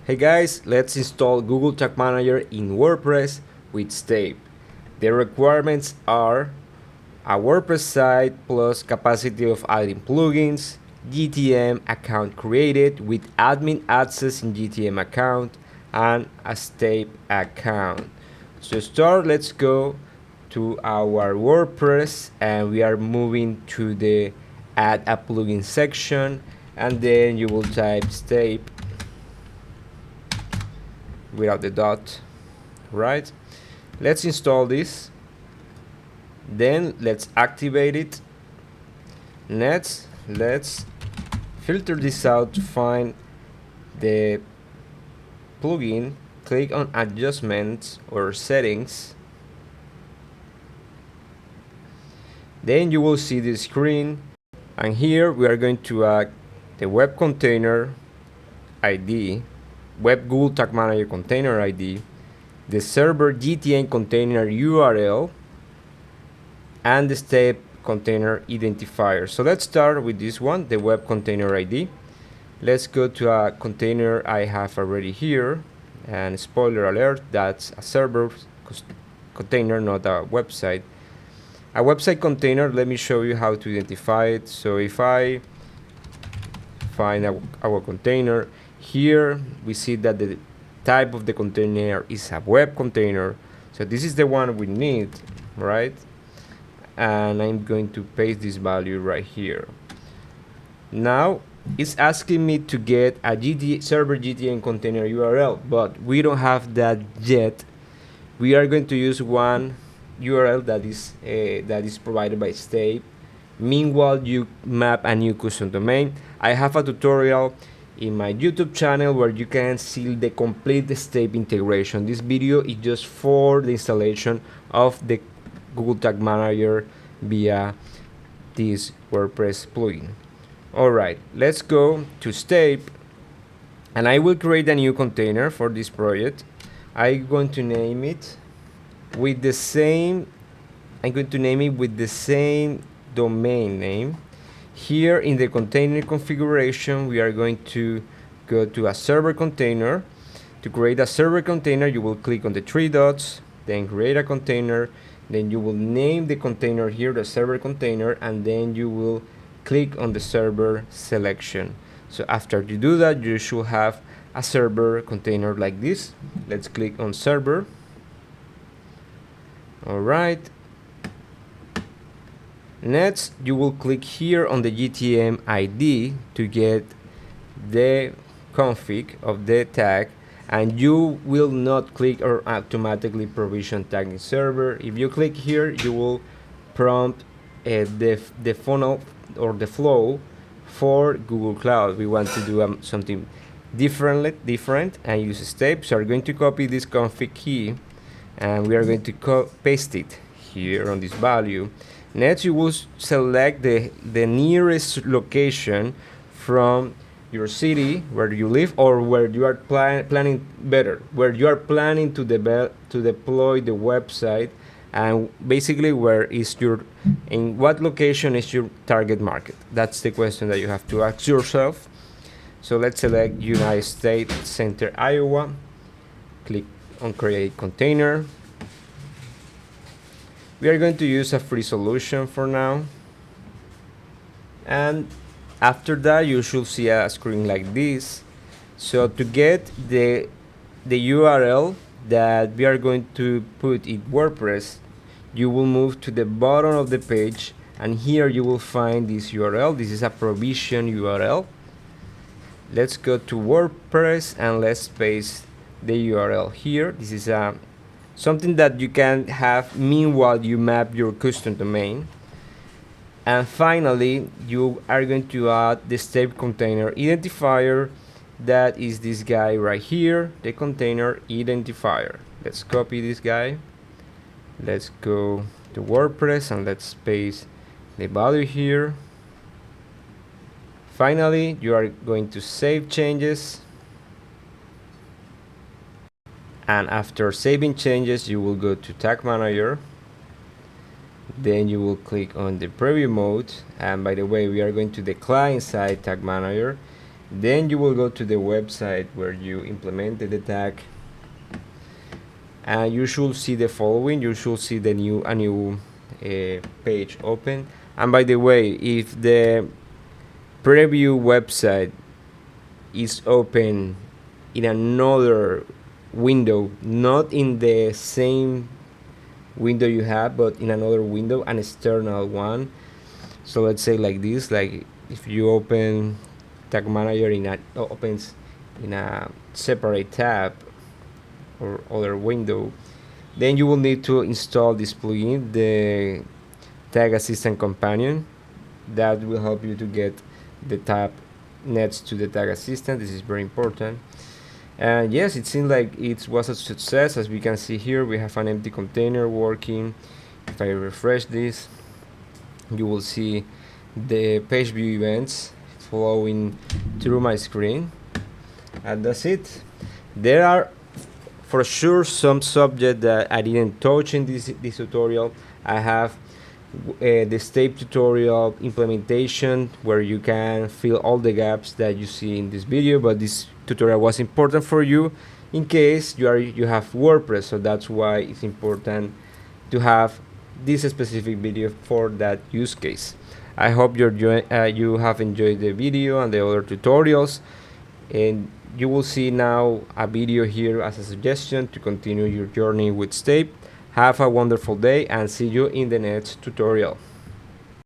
Hey guys, let's install Google Tag Manager in WordPress with Stape. The requirements are a WordPress site plus capacity of adding plugins, GTM account created with admin access in GTM account, and a Stape account. So to start, let's go to our WordPress and we are moving to the add a plugin section, and then you will type Stape without the dot. Right, let's install this, then let's activate it. Next, let's filter this out to find the plugin, click on adjustments or settings, then you will see the screen, and here we are going to add the web container ID, web Google Tag Manager container ID, the server GTM container URL, and the Stape container identifier. So let's start with this one, the web container ID. Let's go to a container I have already here, and spoiler alert, that's a server container, not a website. A website container, let me show you how to identify it. So if I find our container, here we see that the type of the container is a web container, so this is the one we need, right? And I'm going to paste this value right here. Now it's asking me to get a server GTM container URL, but we don't have that yet. We are going to use one URL that is provided by Stape. Meanwhile, you map a new custom domain. I have a tutorial in my YouTube channel where you can see the complete Stape integration. This video is just for the installation of the Google Tag Manager via this WordPress plugin. Alright, let's go to Stape, and I will create a new container for this project. I'm going to name it with the same domain name. Here in the container configuration, we are going to go to a server container. To create a server container, you will click on the three dots, then create a container, then you will name the container here the server container, and then you will click on the server selection. So after you do that, you should have a server container like this. Let's click on server. Alright, next you will click here on the GTM ID to get the config of the tag, and you will not click or automatically provision tagging server. If you click here, you will prompt the funnel or the flow for Google Cloud. We want to do something different and use Stape, so we're going to copy this config key and we are going to paste it here on this value. Next, you will select the nearest location from your city where you live, or where you are planning to deploy the website, and basically in what location is your target market. That's the question that you have to ask yourself. So let's select United States Center, Iowa. Click on create container. We are going to use a free solution for now, and after that you should see a screen like this. So to get the URL that we are going to put in WordPress, you will move to the bottom of the page, and here you will find this URL. This is a provision URL. Let's go to WordPress and let's paste the URL here. This is something that you can have meanwhile you map your custom domain. And finally, you are going to add the Stape container identifier. That is this guy right here, the container identifier. Let's copy this guy. Let's go to WordPress and let's paste the value here. Finally, you are going to save changes. And after saving changes, you will go to Tag Manager. Then you will click on the preview mode, and by the way, we are going to the client side Tag Manager. Then you will go to the website where you implemented the tag, and you should see the following. You should see a new page open. And by the way, if the preview website is open in another window, not in the same window you have, but in another window, an external one. So let's say like this, like if you open Tag Manager opens in a separate tab or other window, then you will need to install this plugin, the Tag Assistant Companion. That will help you to get the tab next to the Tag Assistant. This is very important. And yes, it seems like it was a success. As we can see here, we have an empty container working. If I refresh this, you will see the page view events flowing through my screen. And that's it. There are for sure some subject that I didn't touch in this tutorial. I have the Stape tutorial implementation where you can fill all the gaps that you see in this video, but this tutorial was important for you in case you have WordPress, so that's why it's important to have this specific video for that use case. I hope you have enjoyed the video and the other tutorials, and you will see now a video here as a suggestion to continue your journey with Stape. Have a wonderful day and see you in the next tutorial.